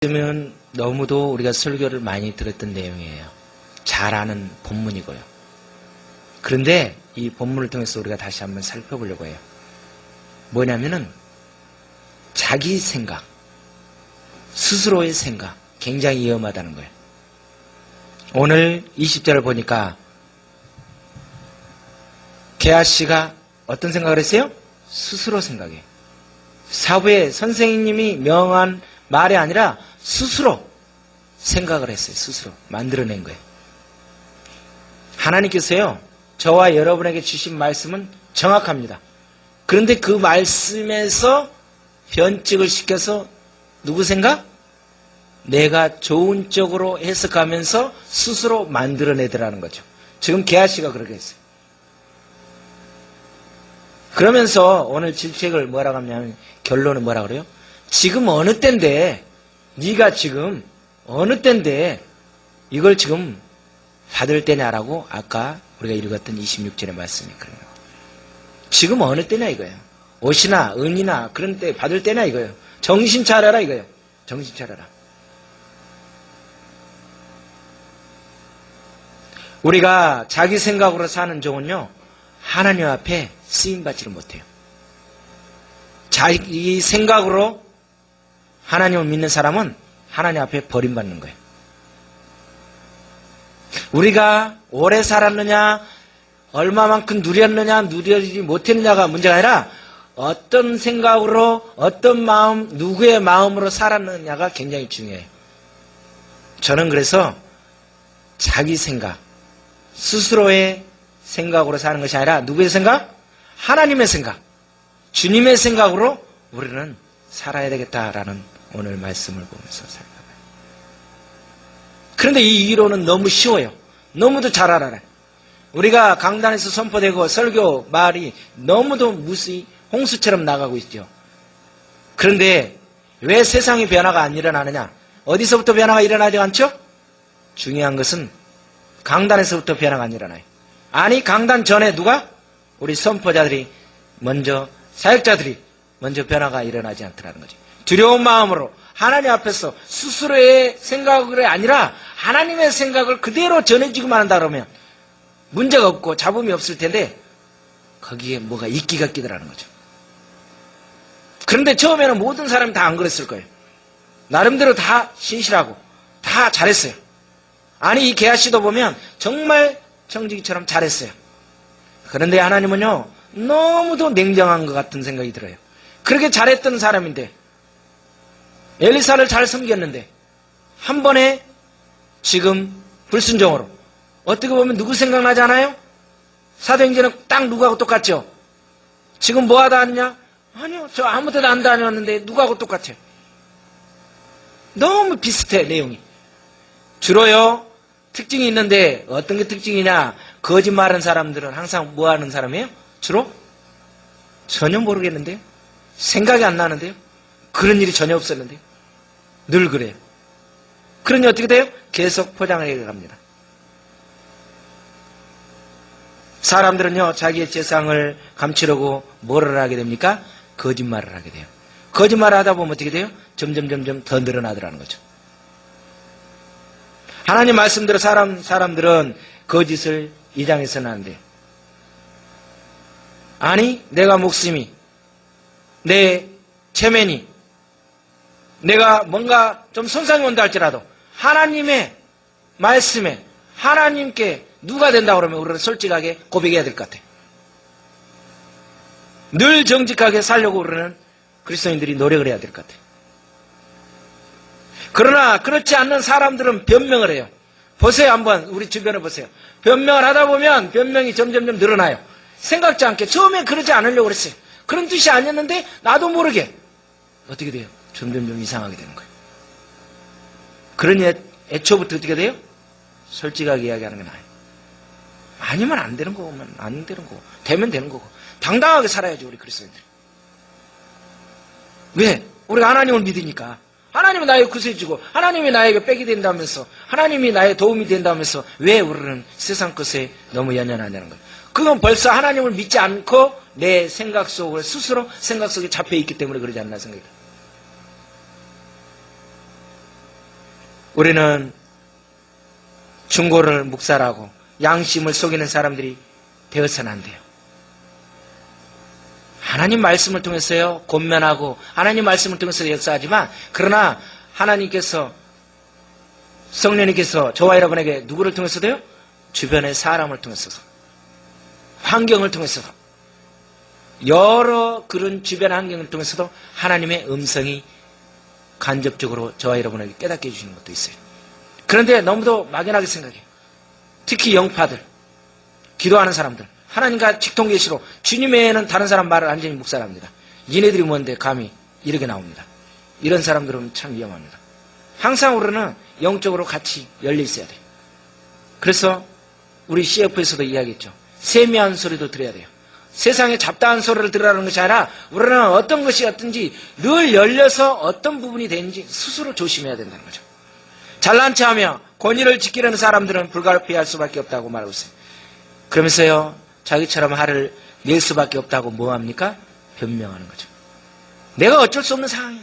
그러면 너무도 우리가 설교를 많이 들었던 내용이에요. 잘 아는 본문이고요. 그런데 이 본문을 통해서 우리가 다시 한번 살펴보려고 해요. 뭐냐면은 자기 생각, 스스로의 생각, 굉장히 위험하다는 거예요. 오늘 20절을 보니까 게하씨가 어떤 생각을 했어요? 스스로 생각해. 사부의 선생님이 명한 말이 아니라 스스로 생각을 했어요. 스스로 만들어낸 거예요. 하나님께서요, 저와 여러분에게 주신 말씀은 정확합니다. 그런데 그 말씀에서 변칙을 시켜서 누구 생각? 내가 좋은 쪽으로 해석하면서 스스로 만들어내더라는 거죠. 지금 게하씨가 그렇게 했어요. 그러면서 오늘 질책을 뭐라고 하냐면 결론은 뭐라고 그래요? 지금 어느 때인데, 네가 지금 어느 때인데 이걸 지금 받을 때냐라고 아까 우리가 읽었던 26절의 말씀이 그래요. 지금 어느 때냐 이거예요. 옷이나 은이나 그런 때 받을 때냐 이거예요. 정신 차려라 이거예요. 정신 차려라. 우리가 자기 생각으로 사는 종은요, 하나님 앞에 쓰임받지를 못해요. 자기 생각으로 하나님을 믿는 사람은 하나님 앞에 버림받는 거예요. 우리가 오래 살았느냐, 얼마만큼 누렸느냐, 누리지 못했느냐가 문제가 아니라 어떤 생각으로, 어떤 마음, 누구의 마음으로 살았느냐가 굉장히 중요해요. 저는 그래서 자기 생각, 스스로의 생각으로 사는 것이 아니라 누구의 생각? 하나님의 생각, 주님의 생각으로 우리는 살아야 되겠다라는 오늘 말씀을 보면서 살펴봐요. 그런데 이 이론은 너무 쉬워요. 너무도 잘 알아요. 우리가 강단에서 선포되고 설교 말이 너무도 무수히 홍수처럼 나가고 있죠. 그런데 왜 세상의 변화가 안 일어나느냐? 어디서부터 변화가 일어나지 않죠? 중요한 것은 강단에서부터 변화가 안 일어나요. 아니, 강단 전에 누가? 우리 선포자들이 먼저, 사역자들이 먼저 변화가 일어나지 않더라는 거죠. 두려운 마음으로 하나님 앞에서 스스로의 생각이 아니라 하나님의 생각을 그대로 전해주기만 한다 그러면 문제가 없고 잡음이 없을 텐데 거기에 뭐가 이끼가 끼더라는 거죠. 그런데 처음에는 모든 사람이 다 안 그랬을 거예요. 나름대로 다 신실하고 다 잘했어요. 아니, 이 게하씨도 보면 정말 청지기처럼 잘했어요. 그런데 하나님은요, 너무도 냉정한 것 같은 생각이 들어요. 그렇게 잘했던 사람인데, 엘리사를 잘 섬겼는데 한 번에 지금 불순종으로, 어떻게 보면 누구 생각나지 않아요? 사도행전은 딱 누구하고 똑같죠? 지금 뭐 하다 왔냐? 아니요, 저 아무 데도 안 다녔는데 누구하고 똑같아요. 너무 비슷해, 내용이. 주로요, 특징이 있는데 어떤 게 특징이냐? 거짓말하는 사람들은 항상 뭐 하는 사람이에요? 주로? 전혀 모르겠는데요? 생각이 안 나는데요? 그런 일이 전혀 없었는데요? 늘 그래요. 그러니 어떻게 돼요? 계속 포장을 해갑니다. 사람들은요, 자기의 재상을 감추려고 뭐를 하게 됩니까? 거짓말을 하게 돼요. 거짓말을 하다 보면 어떻게 돼요? 점점 더 늘어나더라는 거죠. 하나님 말씀대로 사람들은 거짓을 이장해서는 안 돼요. 아니, 내가 목숨이, 내 체면이, 내가 뭔가 좀 손상이 온다 할지라도 하나님의 말씀에, 하나님께 누가 된다 그러면 우리는 솔직하게 고백해야 될 것 같아요. 늘 정직하게 살려고 우리는 그리스도인들이 노력을 해야 될 것 같아요. 그러나 그렇지 않는 사람들은 변명을 해요. 보세요, 한번 우리 주변에 보세요. 변명을 하다 보면 변명이 점점 늘어나요. 생각지 않게 처음엔 그러지 않으려고 그랬어요. 그런 뜻이 아니었는데 나도 모르게 어떻게 돼요? 점점 이상하게 되는 거예요. 그러니 애초부터 어떻게 돼요? 솔직하게 이야기하는 게 나아요. 아니면 안 되는 거면 안 되는 거고, 되면 되는 거고, 당당하게 살아야죠, 우리 그리스도인들. 왜? 우리가 하나님을 믿으니까. 하나님은 나에게 구세주고 하나님이 나에게 백이 된다면서, 하나님이 나의 도움이 된다면서 왜 우리는 세상 것에 너무 연연하냐는 거예요. 그건 벌써 하나님을 믿지 않고 내 생각 속을 스스로 생각 속에 잡혀 있기 때문에 그러지 않나 생각해요. 우리는 중고를 묵살하고 양심을 속이는 사람들이 되어서는 안 돼요. 하나님 말씀을 통해서요, 권면하고 하나님 말씀을 통해서 역사하지만, 그러나 하나님께서, 성령님께서 저와 여러분에게 누구를 통해서도요? 주변의 사람을 통해서도, 환경을 통해서도, 여러 그런 주변 환경을 통해서도 하나님의 음성이 간접적으로 저와 여러분에게 깨닫게 해주시는 것도 있어요. 그런데 너무도 막연하게 생각해요. 특히 영파들, 기도하는 사람들, 하나님과 직통계시로 주님 외에는 다른 사람 말을 완전히 묵살합니다. 얘네들이 뭔데 감히 이렇게 나옵니다. 이런 사람들은 참 위험합니다. 항상 우리는 영적으로 같이 열려 있어야 돼요. 그래서 우리 CF에서도 이야기했죠. 세미한 소리도 들어야 돼요. 세상에 잡다한 소리를 들으라는 것이 아니라 우리는 어떤 것이 어떤지 늘 열려서 어떤 부분이 되는지 스스로 조심해야 된다는 거죠. 잘난 체하며 권위를 지키려는 사람들은 불가피할 수밖에 없다고 말하고 있어요. 그러면서요, 자기처럼 화를 낼 수밖에 없다고 뭐합니까? 변명하는 거죠. 내가 어쩔 수 없는 상황이야.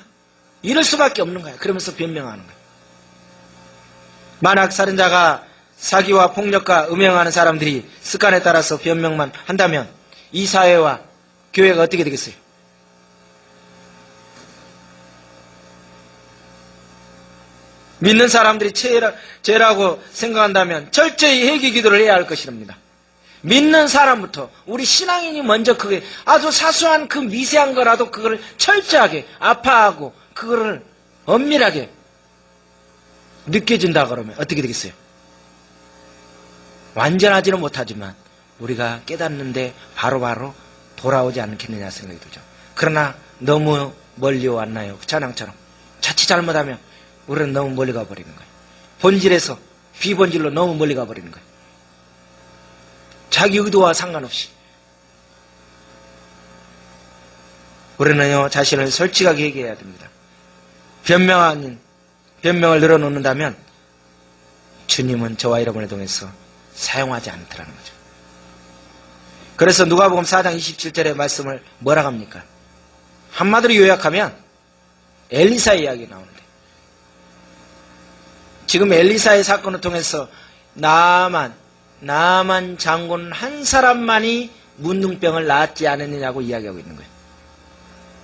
이럴 수밖에 없는 거야. 그러면서 변명하는 거야. 만약 살인자가 사기와 폭력과 음행하는 사람들이 습관에 따라서 변명만 한다면 이 사회와 교회가 어떻게 되겠어요? 믿는 사람들이 죄라고 생각한다면 철저히 회개 기도를 해야 할 것이랍니다. 믿는 사람부터 우리 신앙인이 먼저 그게 아주 사소한 그 미세한 거라도 그거를 철저하게 아파하고 그거를 엄밀하게 느껴진다 그러면 어떻게 되겠어요? 완전하지는 못하지만 우리가 깨닫는데 바로바로 돌아오지 않겠느냐 생각이 들죠. 그러나 너무 멀리 왔나요? 찬양처럼 자칫 잘못하면 우리는 너무 멀리 가버리는 거예요. 본질에서 비본질로 너무 멀리 가버리는 거예요. 자기 의도와 상관없이 우리는요, 자신을 솔직하게 얘기해야 됩니다. 변명을 늘어놓는다면 주님은 저와 여러분을 통해서 사용하지 않더라는 거죠. 그래서 누가복음 4장 27절의 말씀을 뭐라고 합니까? 한마디로 요약하면 엘리사의 이야기가 나오는데, 지금 엘리사의 사건을 통해서 나아만 장군 한 사람만이 문둥병을 낫지 않았느냐고 이야기하고 있는 거예요.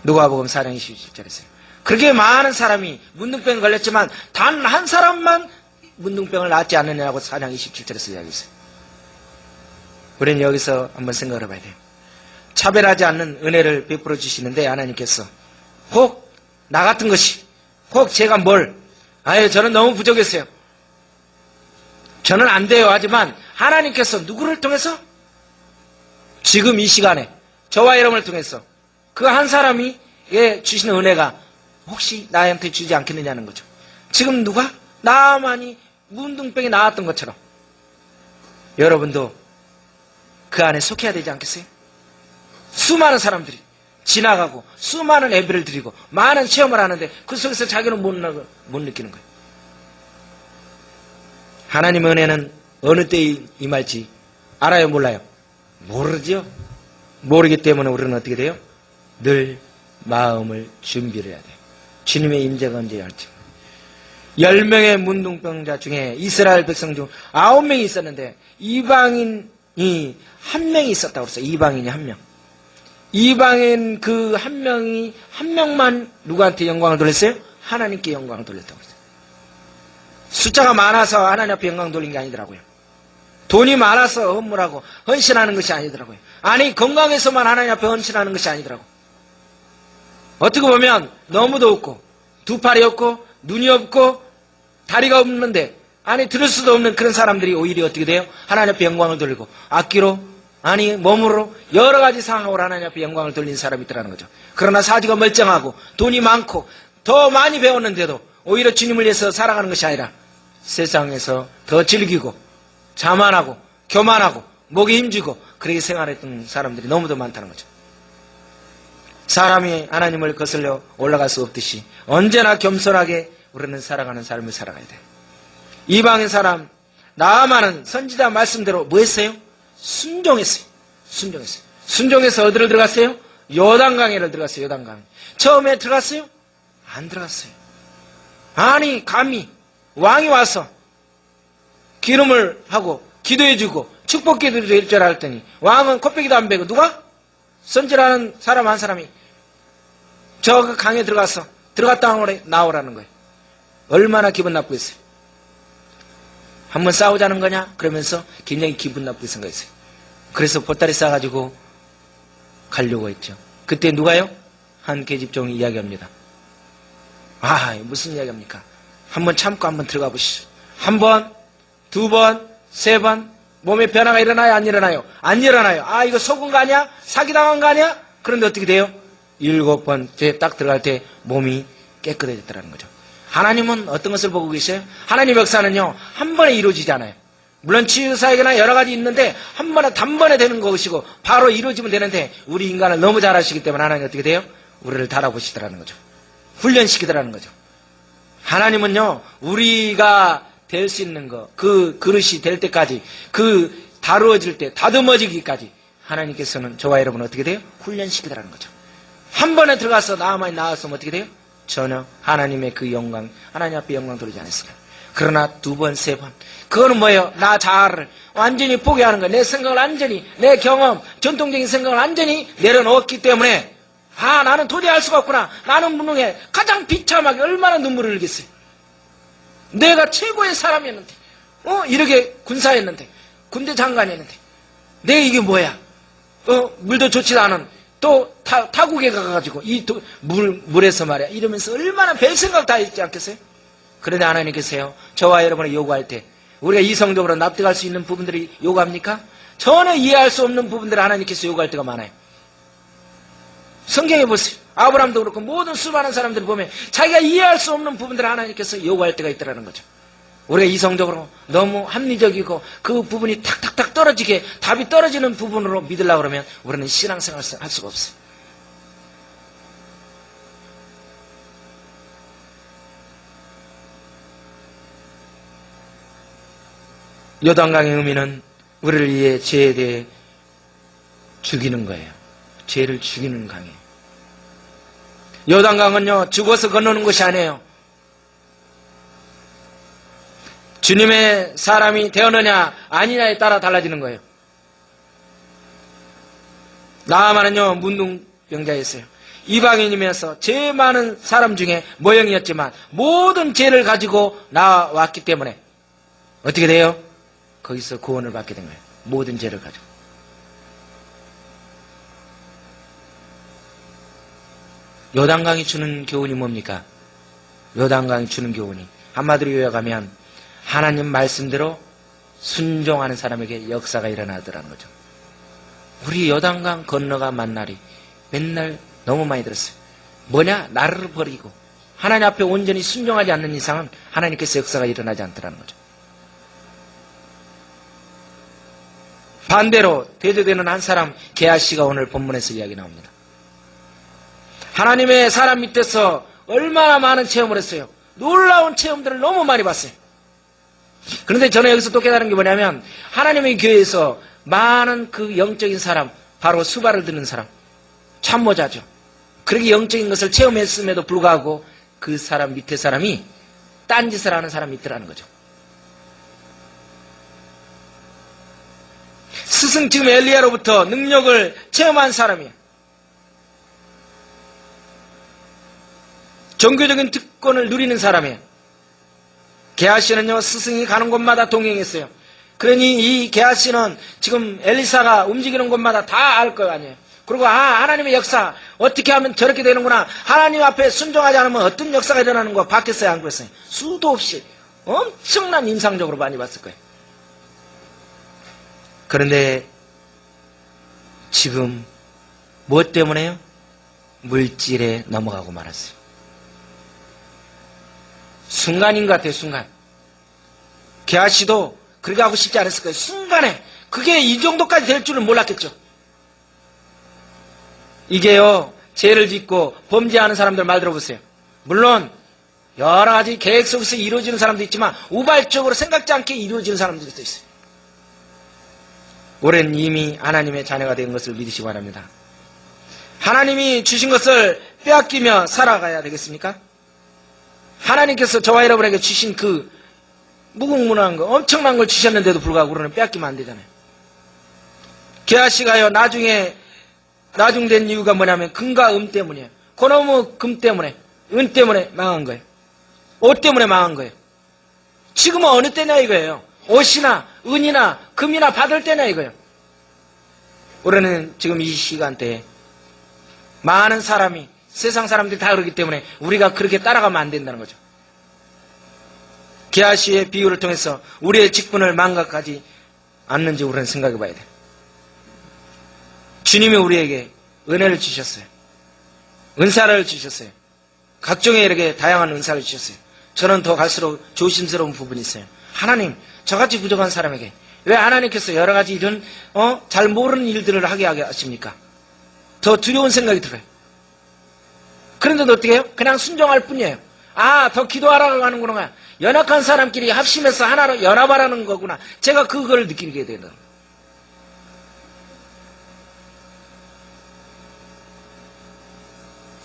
누가복음 4장 27절에서요. 그렇게 많은 사람이 문둥병에 걸렸지만 단 한 사람만 문둥병을 낫지 않느냐고 4장 27절에서 이야기했어요. 우리는 여기서 한번 생각을 해봐야 돼요. 차별하지 않는 은혜를 베풀어 주시는데 하나님께서 혹 나 같은 것이, 혹 제가 저는 너무 부족했어요. 저는 안 돼요. 하지만 하나님께서 누구를 통해서? 지금 이 시간에 저와 여러분을 통해서 그 한 사람이 주시는 은혜가 혹시 나한테 주지 않겠느냐는 거죠. 지금 누가? 나만이 문둥병이 나았던 것처럼 여러분도 그 안에 속해야 되지 않겠어요? 수많은 사람들이 지나가고 수많은 예배를 드리고 많은 체험을 하는데 그 속에서 자기는 못 느끼는 거예요. 하나님의 은혜는 어느 때에 임할지 알아요? 몰라요? 모르죠. 모르기 때문에 우리는 어떻게 돼요? 늘 마음을 준비를 해야 돼요. 주님의 임재가 언제 할지. 10명의 문둥병자 중에 이스라엘 백성 중 9명이 있었는데 이방인이 1명이 있었다고 그랬어요. 이방인이 1명. 이방인 그 1명이 1명만 누구한테 영광을 돌렸어요? 하나님께 영광을 돌렸다고 그랬어요. 숫자가 많아서 하나님 앞에 영광 돌린 게 아니더라고요. 돈이 많아서 헌물하고 헌신하는 것이 아니더라고요. 아니, 건강해서만 하나님 앞에 헌신하는 것이 아니더라고요. 어떻게 보면 너무도 없고 두 팔이 없고 눈이 없고 다리가 없는데 들을 수도 없는 그런 사람들이 오히려 어떻게 돼요? 하나님 앞에 영광을 돌리고 악기로 몸으로 여러 가지 상황으로 하나님 앞에 영광을 돌린 사람이 있더라는 거죠. 그러나 사지가 멀쩡하고 돈이 많고 더 많이 배웠는데도 오히려 주님을 위해서 살아가는 것이 아니라 세상에서 더 즐기고 자만하고 교만하고 목에 힘주고 그렇게 생활했던 사람들이 너무도 많다는 거죠. 사람이 하나님을 거슬려 올라갈 수 없듯이 언제나 겸손하게 우리는 살아가는 삶을 살아가야 돼요. 이방인 사람 나아만은 선지자 말씀대로 뭐 했어요? 순종했어요. 순종해서 어디를 들어갔어요? 요단강에를 들어갔어요. 요단강. 처음에 들어갔어요? 안 들어갔어요. 감히 왕이 와서 기름을 하고 기도해주고 축복기도도 될 줄 알았더니 왕은 코빼기도 안 베고 누가? 선지라는 사람 한 사람이 저 강에 들어갔다 나오라는 거예요. 얼마나 기분 나쁘겠어요. 한번 싸우자는 거냐? 그러면서 굉장히 기분 나쁘게 생각했어요. 그래서 보따리 싸가지고 가려고 했죠. 그때 누가요? 한 계집종이 이야기합니다. 아, 무슨 이야기합니까? 한번 참고 한번 들어가 보시죠. 한 번, 두 번, 세 번, 몸에 변화가 일어나요? 안 일어나요? 안 일어나요. 아, 이거 속은 거 아니야? 사기당한 거 아니야? 그런데 어떻게 돼요? 7번째 딱 들어갈 때 몸이 깨끗해졌다는 거죠. 하나님은 어떤 것을 보고 계세요? 하나님 역사는요, 한 번에 이루어지지 않아요. 물론 치유사역이나 여러 가지 있는데 한 번에 단번에 되는 것이고 바로 이루어지면 되는데 우리 인간을 너무 잘 아시기 때문에 하나님 어떻게 돼요? 우리를 달아보시더라는 거죠. 훈련시키더라는 거죠. 하나님은요, 우리가 될 수 있는 거, 그 그릇이 될 때까지, 그 다루어질 때, 다듬어지기까지 하나님께서는 저와 여러분 어떻게 돼요? 훈련시키더라는 거죠. 한 번에 들어가서 나만이 나왔으면 어떻게 돼요? 전혀 하나님의 그 영광, 하나님 앞에 영광 돌리지 않았습니다. 그러나 두 번, 세 번, 그거는 뭐예요? 나 자아를 완전히 포기하는 거예요. 내 생각을 완전히, 내 경험, 전통적인 생각을 완전히 내려놓았기 때문에 아, 나는 도저히 할 수가 없구나. 나는 무능해. 가장 비참하게 얼마나 눈물을 흘리겠어요. 내가 최고의 사람이었는데, 이렇게 군사였는데, 군대 장관이었는데, 내 이게 뭐야? 물도 좋지도 않은, 또 타국에 가가지고, 물에서 말이야. 이러면서 얼마나 별 생각 다 있지 않겠어요? 그런데 하나님께서요, 저와 여러분을 요구할 때, 우리가 이성적으로 납득할 수 있는 부분들이 요구합니까? 전혀 이해할 수 없는 부분들을 하나님께서 요구할 때가 많아요. 성경에 보세요. 아브라함도 그렇고 모든 수많은 사람들을 보면 자기가 이해할 수 없는 부분들을 하나님께서 요구할 때가 있더라는 거죠. 우리가 이성적으로 너무 합리적이고 그 부분이 탁탁탁 떨어지게 답이 떨어지는 부분으로 믿으려고 그러면 우리는 신앙생활을 할 수가 없어요. 요단강의 의미는 우리를 위해 죄에 대해 죽이는 거예요. 죄를 죽이는 강이에요. 요단강은요, 죽어서 건너는 것이 아니에요. 주님의 사람이 되었느냐 아니냐에 따라 달라지는 거예요. 나아만은요, 문둥병자였어요. 이방인이면서 죄 많은 사람 중에 모형이었지만 모든 죄를 가지고 나왔기 때문에 어떻게 돼요? 거기서 구원을 받게 된 거예요. 모든 죄를 가지고. 요단강이 주는 교훈이 뭡니까? 요단강이 주는 교훈이 한마디로 요약하면 하나님 말씀대로 순종하는 사람에게 역사가 일어나더라는 거죠. 우리 요단강 건너간 날이 맨날 너무 많이 들었어요. 뭐냐? 나를 버리고 하나님 앞에 온전히 순종하지 않는 이상은 하나님께서 역사가 일어나지 않더라는 거죠. 반대로 대조되는 한 사람 게하시가 오늘 본문에서 이야기 나옵니다. 하나님의 사람 밑에서 얼마나 많은 체험을 했어요. 놀라운 체험들을 너무 많이 봤어요. 그런데 저는 여기서 또 깨달은 게 뭐냐면 하나님의 교회에서 많은 그 영적인 사람, 바로 수발을 듣는 사람, 참모자죠. 그렇게 영적인 것을 체험했음에도 불구하고 그 사람 밑에 사람이 딴짓을 하는 사람이 있더라는 거죠. 스승 지금 엘리야로부터 능력을 체험한 사람이에요. 종교적인 특권을 누리는 사람이에요. 게하시는요, 스승이 가는 곳마다 동행했어요. 그러니 이 게하시는 지금 엘리사가 움직이는 곳마다 다 알 거 아니에요. 그리고 하나님의 역사 어떻게 하면 저렇게 되는구나. 하나님 앞에 순종하지 않으면 어떤 역사가 일어나는 거 봤겠어요, 안 그랬어요? 수도 없이 엄청난 인상적으로 많이 봤을 거예요. 그런데 지금 무엇 때문에요? 물질에 넘어가고 말았어요. 순간인 것 같아요, 순간. 게하시도 그렇게 하고 싶지 않았을 거예요. 순간에. 그게 이 정도까지 될 줄은 몰랐겠죠. 이게요, 죄를 짓고 범죄하는 사람들 말 들어보세요. 물론 여러 가지 계획 속에서 이루어지는 사람도 있지만 우발적으로 생각지 않게 이루어지는 사람들도 있어요. 올해는 이미 하나님의 자녀가 된 것을 믿으시기 바랍니다. 하나님이 주신 것을 빼앗기며 살아가야 되겠습니까? 하나님께서 저와 여러분에게 주신 그 무궁무진한 거, 엄청난 걸 주셨는데도 불구하고 우리는 빼앗기면 안 되잖아요. 게하시가요, 나중 된 이유가 뭐냐면 금과 음 때문이에요. 그놈의 금 때문에, 은 때문에 망한 거예요. 옷 때문에 망한 거예요. 지금은 어느 때냐 이거예요. 옷이나 은이나 금이나 받을 때냐 이거예요. 우리는 지금 이 시간대에 많은 사람이, 세상 사람들이 다 그러기 때문에 우리가 그렇게 따라가면 안 된다는 거죠. 게하시의 비유를 통해서 우리의 직분을 망각하지 않는지 우리는 생각해 봐야 돼요. 주님이 우리에게 은혜를 주셨어요. 은사를 주셨어요. 각종의 이렇게 다양한 은사를 주셨어요. 저는 더 갈수록 조심스러운 부분이 있어요. 하나님, 저같이 부족한 사람에게 왜 하나님께서 여러 가지 이런 잘 모르는 일들을 하게 하십니까? 더 두려운 생각이 들어요. 그런데도 어떻게 해요? 그냥 순종할 뿐이에요. 아, 더 기도하라고 하는구나. 연약한 사람끼리 합심해서 하나로 연합하라는 거구나. 제가 그걸 느끼게 되는 거예요.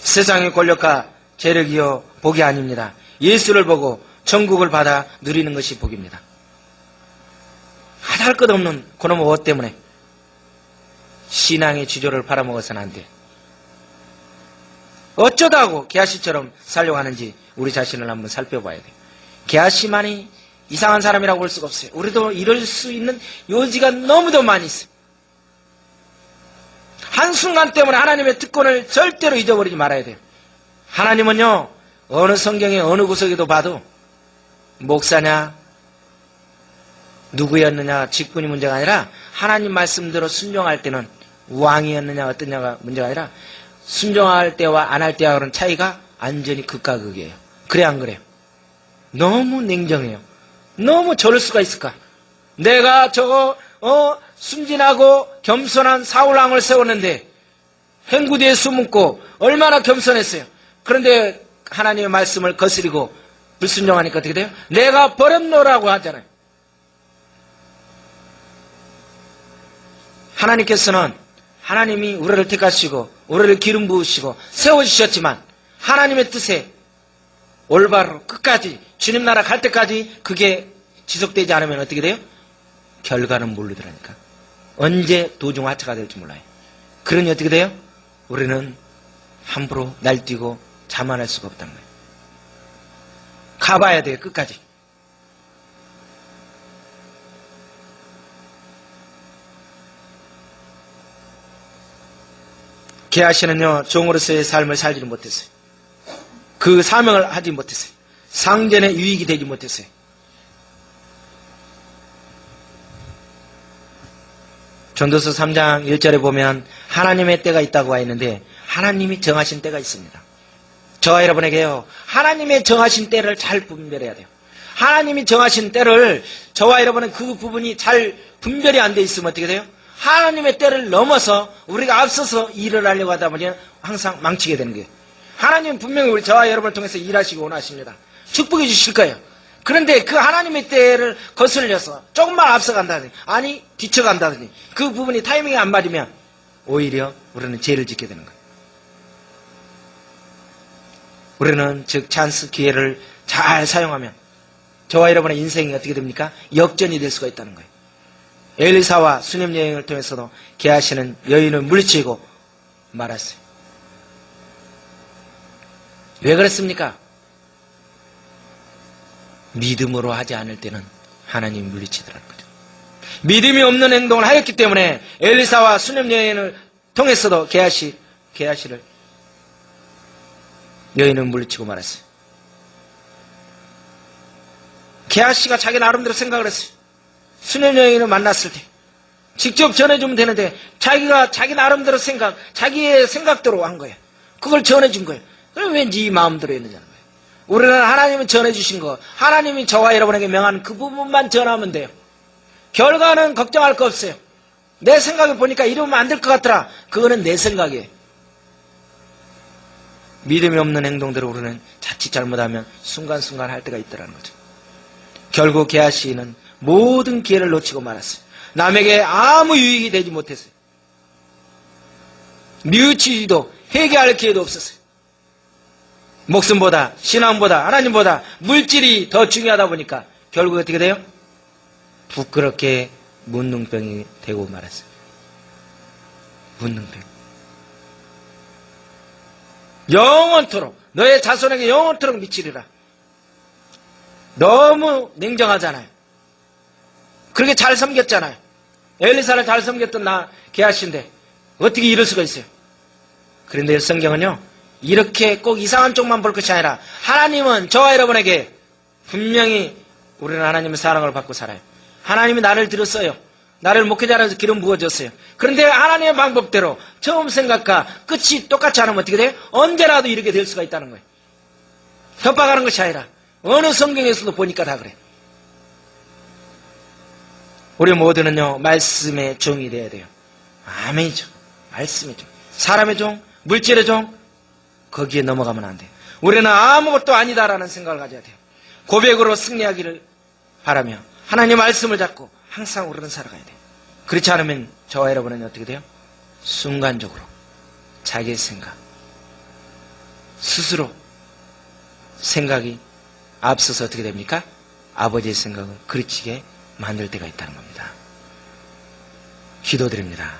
세상의 권력과 재력이요 복이 아닙니다. 예수를 보고 천국을 받아 누리는 것이 복입니다. 하다 할 것 없는 그놈의 옷 때문에 신앙의 지조를 팔아먹어서는 안 돼. 어쩌다 하고 게하시처럼 살려고 하는지 우리 자신을 한번 살펴봐야 돼. 게하시만이 이상한 사람이라고 볼 수가 없어요. 우리도 이럴 수 있는 요지가 너무도 많이 있어요. 한순간 때문에 하나님의 특권을 절대로 잊어버리지 말아야 돼요. 하나님은요, 어느 성경의 어느 구석에도 봐도 목사냐 누구였느냐 직분이 문제가 아니라 하나님 말씀대로 순종할 때는 왕이었느냐 어떠냐가 문제가 아니라 순종할 때와 안 할 때와는 차이가 완전히 극과 극이에요. 그래 안 그래요? 너무 냉정해요. 너무 저럴 수가 있을까? 내가 저거 순진하고 겸손한 사울왕을 세웠는데 행구대에 숨고 얼마나 겸손했어요. 그런데 하나님의 말씀을 거스리고 불순종하니까 어떻게 돼요? 내가 버렸노라고 하잖아요. 하나님께서는 하나님이 우리를 택하시고 우리를 기름 부으시고 세워주셨지만 하나님의 뜻에 올바로 끝까지 주님 나라 갈 때까지 그게 지속되지 않으면 어떻게 돼요? 결과는 모르더라니까. 언제 도중하차가 될지 몰라요. 그러니 어떻게 돼요? 우리는 함부로 날뛰고 자만할 수가 없다는 거예요. 가봐야 돼요. 끝까지. 게하시는요, 종으로서의 삶을 살지 못했어요. 그 사명을 하지 못했어요. 상전의 유익이 되지 못했어요. 전도서 3장 1절에 보면 하나님의 때가 있다고 와 있는데 하나님이 정하신 때가 있습니다. 저와 여러분에게요, 하나님의 정하신 때를 잘 분별해야 돼요. 하나님이 정하신 때를 저와 여러분은 그 부분이 잘 분별이 안 돼 있으면 어떻게 돼요? 하나님의 때를 넘어서 우리가 앞서서 일을 하려고 하다 보면 항상 망치게 되는 거예요. 하나님은 분명히 우리 저와 여러분을 통해서 일하시고 원하십니다. 축복해 주실 거예요. 그런데 그 하나님의 때를 거슬려서 조금만 앞서간다든지 아니 뒤쳐간다든지 그 부분이 타이밍이 안 맞으면 오히려 우리는 죄를 짓게 되는 거예요. 우리는 즉 찬스 기회를 잘 사용하면 저와 여러분의 인생이 어떻게 됩니까? 역전이 될 수가 있다는 거예요. 엘리사와 수녀 여행을 통해서도 게하시는 여인을 물리치고 말았어요. 왜 그랬습니까? 믿음으로 하지 않을 때는 하나님이 물리치더라는 거죠. 믿음이 없는 행동을 하였기 때문에 엘리사와 수녀 여행을 통해서도 게하시를 여인을 물리치고 말았어요. 게하시가 자기 나름대로 생각을 했어요. 수녀 여인을 만났을 때 직접 전해주면 되는데 자기가 자기 나름대로 자기의 생각대로 한 거예요. 그걸 전해준 거예요. 그럼 왠지 이 마음대로 했느냐는 거예요. 우리는 하나님이 전해주신 거, 하나님이 저와 여러분에게 명한 그 부분만 전하면 돼요. 결과는 걱정할 거 없어요. 내 생각에 보니까 이러면 안 될 것 같더라. 그거는 내 생각이에요. 믿음이 없는 행동대로 우리는 자칫 잘못하면 순간순간 할 때가 있다는 거죠. 결국 게하시는 모든 기회를 놓치고 말았어요. 남에게 아무 유익이 되지 못했어요. 뉘우치지도 회개할 기회도 없었어요. 목숨보다 신앙보다 하나님보다 물질이 더 중요하다 보니까 결국 어떻게 돼요? 부끄럽게 문둥병이 되고 말았어요. 문둥병. 영원토록 너의 자손에게 영원토록 미치리라. 너무 냉정하잖아요. 그렇게 잘 섬겼잖아요. 엘리사를 잘 섬겼던 게하시인데 어떻게 이럴 수가 있어요? 그런데 성경은요, 이렇게 꼭 이상한 쪽만 볼 것이 아니라 하나님은 저와 여러분에게 분명히 우리는 하나님의 사랑을 받고 살아요. 하나님이 나를 들었어요. 나를 목회자라서 기름 부어줬어요. 그런데 하나님의 방법대로 처음 생각과 끝이 똑같지 않으면 어떻게 돼요? 언제라도 이렇게 될 수가 있다는 거예요. 협박하는 것이 아니라 어느 성경에서도 보니까 다 그래. 우리 모두는요, 말씀의 종이 되어야 돼요. 아멘이죠. 말씀의 종. 사람의 종, 물질의 종, 거기에 넘어가면 안 돼요. 우리는 아무것도 아니다라는 생각을 가져야 돼요. 고백으로 승리하기를 바라며 하나님의 말씀을 잡고 항상 우리는 살아가야 돼요. 그렇지 않으면 저와 여러분은 어떻게 돼요? 순간적으로 자기의 생각, 스스로 생각이 앞서서 어떻게 됩니까? 아버지의 생각을 그르치게 만들 때가 있다는 겁니다. 기도드립니다.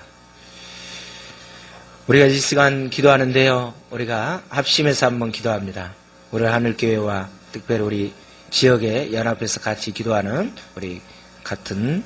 우리가 이 시간 기도하는데요, 우리가 합심해서 한번 기도합니다. 우리 하늘교회와 특별히 우리 지역에 연합해서 같이 기도하는 우리 같은